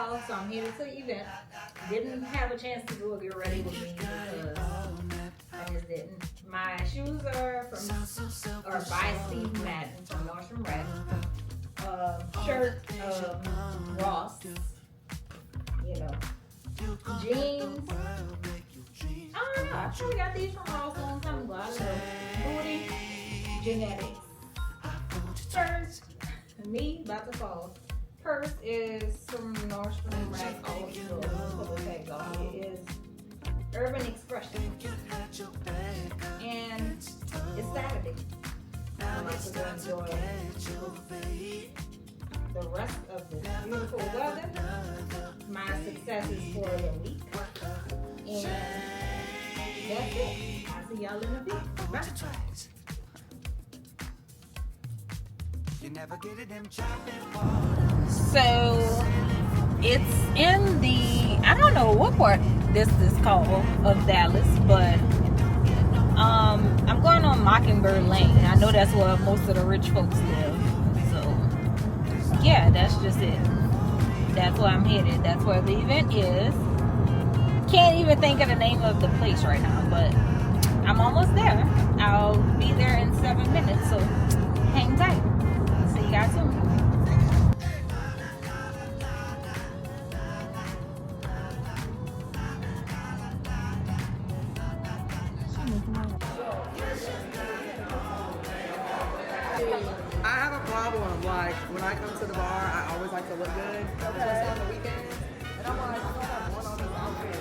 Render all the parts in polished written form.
South, so I'm headed to the event. Didn't have a chance to go get ready with me because I just didn't. My shoes are by Steve Madden from Nordstrom Rack. Shirt, Ross. You know, jeans. I don't know. I probably got these from Ross a long time ago. I love booty, genetics. Purse, me about to fall. Purse is from Nordstrom Rack. All of the purple tags on it is Urban Expression, and it's Saturday. I'm about to go enjoy the rest of this beautiful weather. My successes for the week, and that's it. I'll see y'all in a bit. Bye. So it's in the, I don't know what part this is called of Dallas, but I'm going on Mockingbird Lane. I know that's where most of the rich folks live. So yeah, that's just it. That's where I'm headed. That's where the event is. Can't even think of the name of the place right now, but I'm almost there. I'll be there in 7 minutes, so hang tight. See you guys soon. I have a problem, like, when I come to the bar, I always like to look good, especially on the weekends. And I'm like, I don't have one on these outfits.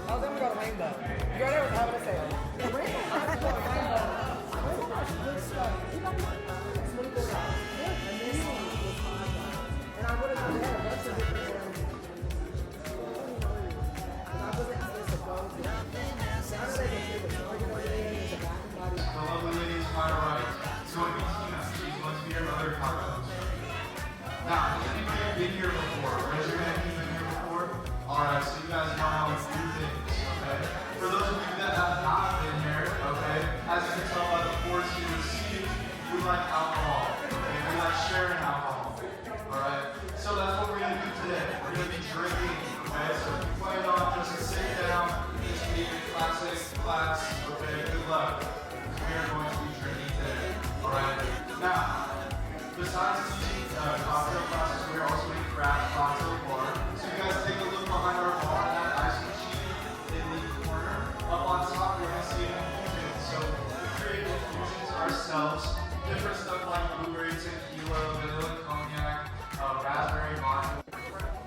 Oh, then we go to Rainbow. Girl, they was having a sale. The Rainbow, I just go to Rainbow. Rainbow has good stuff. You know what? It's really good. And this one was $5. And I would have done that. That's a different one. Because I wasn't supposed to go to Saturday, they were charging over there. There's a back and body. The lovely lady is my right. It's going to be Tina. She's going to be your mother tacos. Now, has anybody been here before? Raise your hand if you've been here before. Alright, so you guys know how we do things, okay? For those of you that have not been here, okay, as you can tell by the boards you received, we like alcohol, okay? We like sharing alcohol, alright? So that's what we're going to do today. We're going to be drinking, okay? So if you plan on just sit down, this will be a classic class, okay? Good luck. We are going to be drinking today, alright? Now, besides teaching cocktail classes, we are also a craft cocktail bar. So you guys take a look behind our bar, that ice machine in the corner. Up on top, you're going to see infusions. So we create infusions ourselves. Different stuff like blueberry tequila, vanilla cognac, raspberry vodka.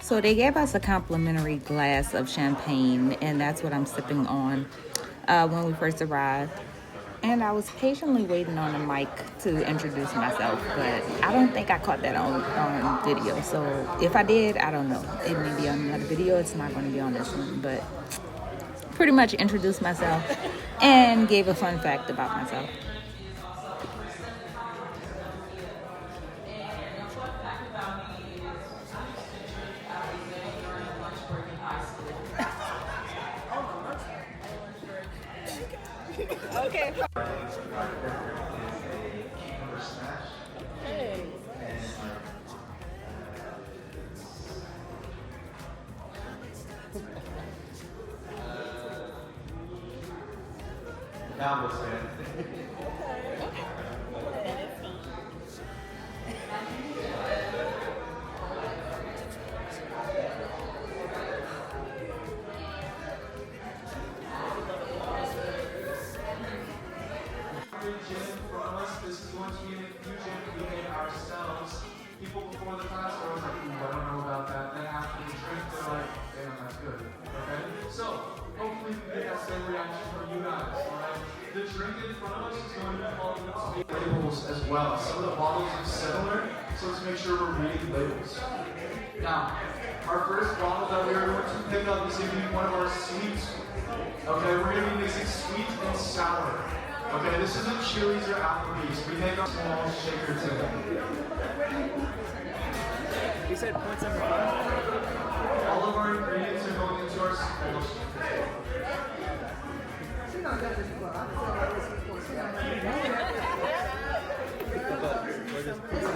So they gave us a complimentary glass of champagne, and that's what I'm sipping on when we first arrived. And I was patiently waiting on the mic to introduce myself, but I don't think I caught that on video. So if I did, I don't know. It may be on another video. It's not going to be on this one, but pretty much introduced myself and gave a fun fact about myself. Okay. Hey. Now we'll say from us, this is going to be an infusion we made ourselves. People before the class are always like, ooh, I don't know about that. Then after the drink, they're like, damn, that's good. Okay? So, hopefully we get that same reaction from you guys, alright? The drink in front of us is going to be called labels as well. Some of the bottles are similar, so let's make sure we're reading labels. Now, our first bottle that we are going to pick up is going to be one of our sweets. Okay, we're going to be mixing sweet and sour. Okay, this isn't Chili's or Applebee's. We make a small shaker today. You said points number 5? All of our ingredients are going into our small shaker. She's not done this before. I'm saying I was before. She's not done this before.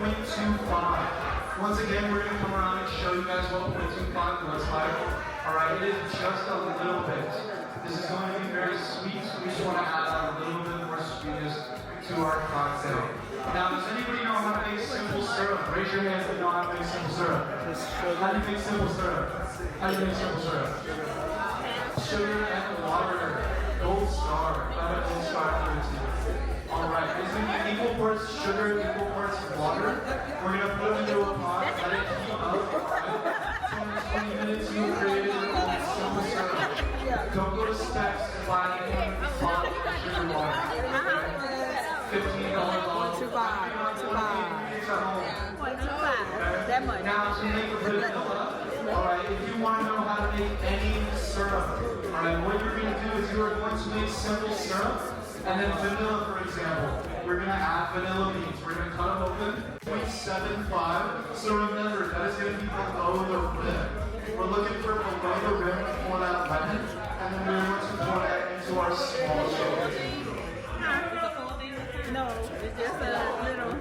0.25. Once again, we're going to come around and show you guys what 0.25 looks like. Alright, it is just a little bit. This is going to be very sweet, so we just want to add a little bit more sweetness to our cocktail. Now, does anybody know how to make simple syrup? Raise your hands if you know how to make simple syrup. How do you make simple syrup? How do you make simple syrup? Sugar and water. Gold star. Got a gold star for it too. Alright, it's going to be equal parts sugar, equal parts water. We're going to put it into a pot, let it heat up. 20 minutes, you created your own simple syrup. Don't go to Specs and buy any pot sugar water. $15 bottle. 125. That much. Now to make a vanilla, alright, if you want to know how to make any syrup, alright, what you're going to do is you are going to make simple syrup, and then vanilla, for example. We're going to add vanilla beans. We're going to cut them open, 0.75. So remember, that is going to be below the rim. We're looking for below the rim for that lemon, and then we're going to pour that into our small sugar. No, it's just a little,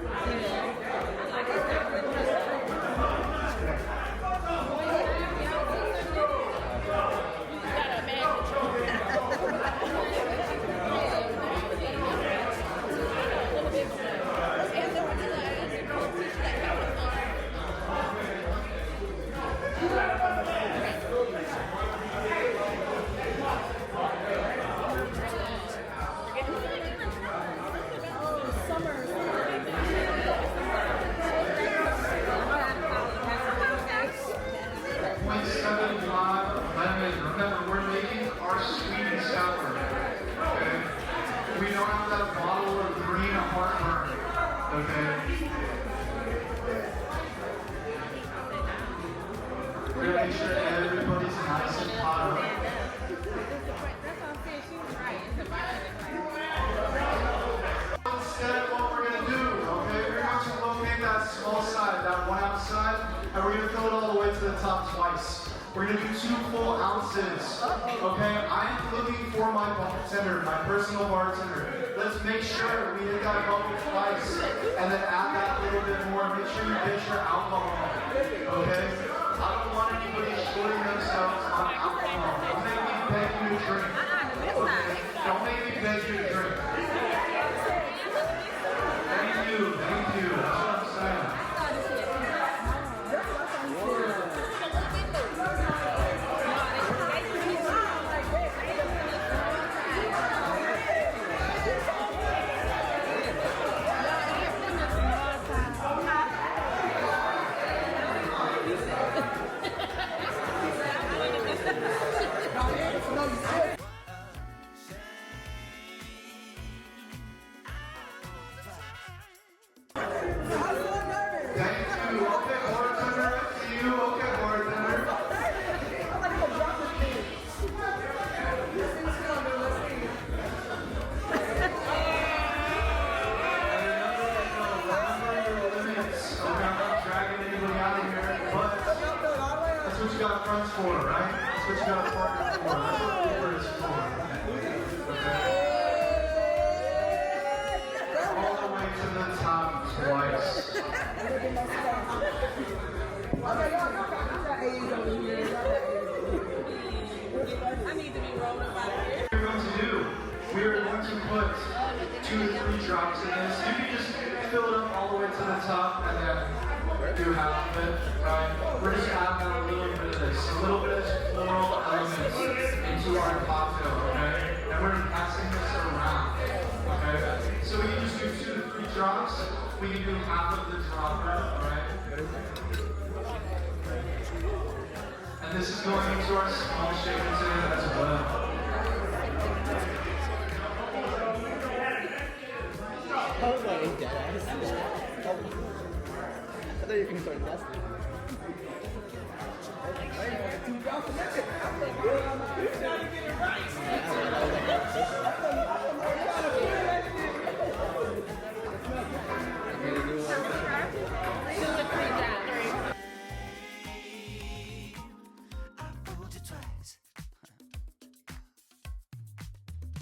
Remember, we're making our sweet and sour. Okay? We don't have that bottle of green heartburn. Okay? We're gonna make sure everybody's nice and hot. Instead, what we're gonna do, okay? We're going to locate that small side, that 1 ounce side, and we're gonna fill it all the way to the top twice. We're gonna do 2 full ounces. Okay, I am looking for my bartender, my personal bartender. Let's make sure we hit that bubble twice, and then add that little bit more. Make sure you get your alcohol. Okay? I don't want anybody shorting themselves on alcohol. Don't make me beg you to drink. Okay? Don't make me beg you to drink. Thank you. That's what I'm saying. Friends for, right? That's what you got a partner for. That's what Uber is for. Okay? All the way to the top twice. I need to be rolling by here. What we're going to do, we are going to put 2 to 3 drops in this. You can just fill it up all the way to the top and then do half of it, right? We're just adding a little bit of this, a little bit of floral elements into our cocktail, okay? And we're passing this around, okay? So we can just do 2 to 3 drops. We can do half of the dropper, right? And this is going into our small shaker tin as well. I was like, dead ass. I thought you were going to start testing.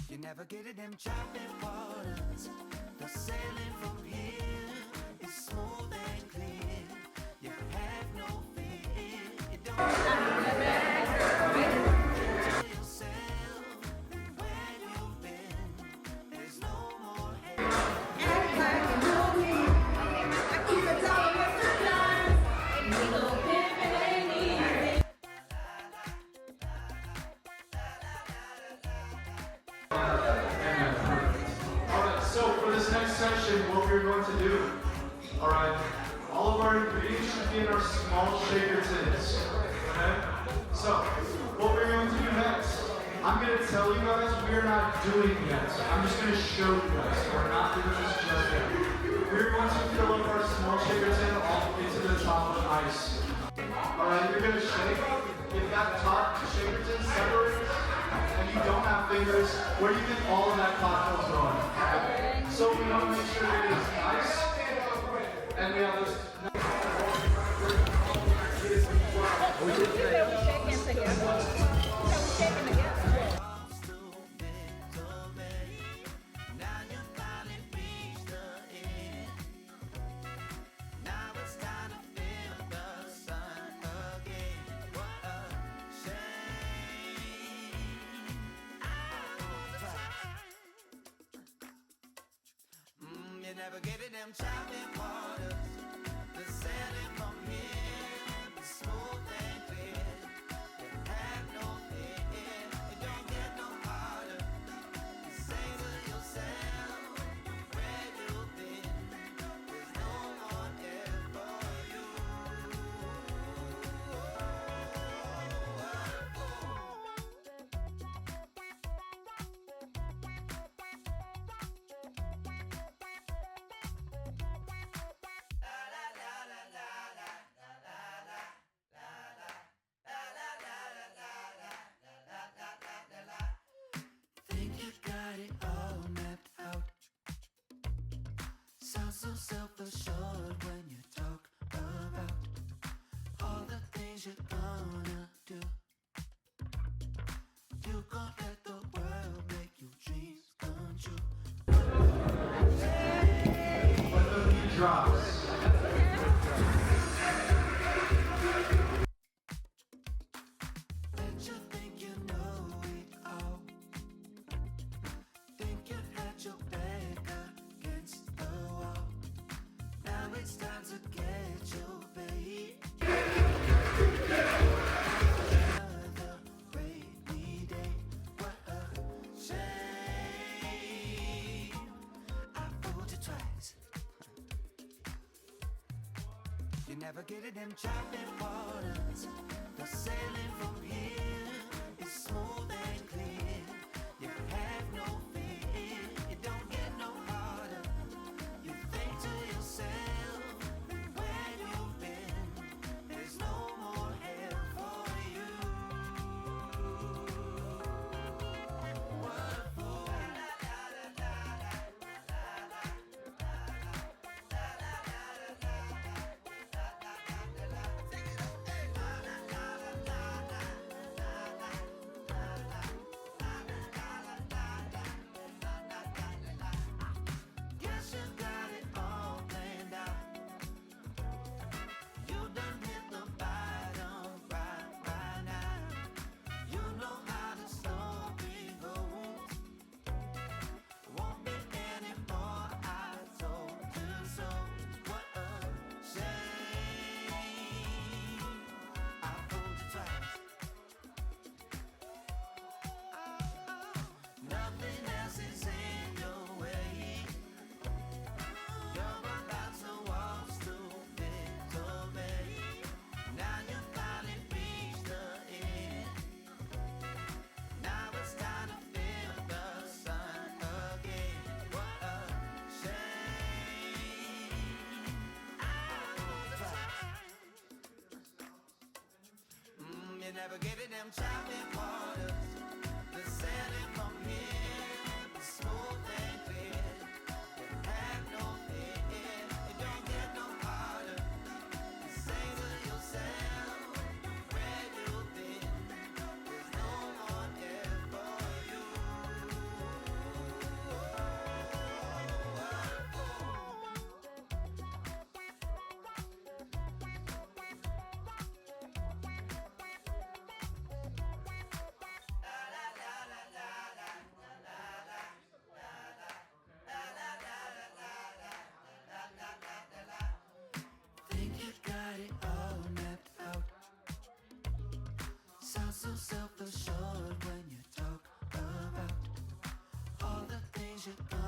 You never get it, them chopping waters. The sailing from here is smooth and more to do. Alright? All of our ingredients should be in our small shaker tins. Okay? So, what we're going to do next, I'm going to tell you guys we're not doing yet. I'm just going to show you guys. We're not doing this just yet. We're going to fill up our small shaker tin all the way to the top with ice. Alright, you're going to shake. If that top shaker tin separates and you don't have fingers, where do you think all of that cocktail's going? So we want to make sure it is nice. And we have this. You said we're shaking together. You said we're shaking together. Never get it, them chopping waters. The sailing from here, the smooth and clear. You have no fear, it don't get no harder. You say to yourself, where you've been, there's no more there for you. Think you got it all mapped out. Sound so self-assured when you talk about all the things you're gonna do. You gon' let the world make your dreams come true. When the beat drops. Bet you think you know it all. Think you had your back against the wall. Now it's time to get your bait. Another rainy day. What a shame. I fooled you twice. You never get it, them chopping waters. The sailing from here is smooth and clear. You have no fear, it don't get no harder. You think to yourself, where you've been, there's no more hell for you. What a fool. Guess you got it all planned out. You done hit the bottom right now. You know how the story goes. Won't be any more, I told you so. What a shame. I fooled you twice. Nothing else is in your way. You're about to walk to victory. Now you finally reached the end. Now it's time to feel the sun again. What a shame. You never get it, them chopping waters. The sailing from here, the smooth and clear. You have no fear, it don't get no harder. You say to yourself, where you've been, there's no more there for you. Think you got it all mapped out. Sound so self-assured when you talk about all the things you're gonna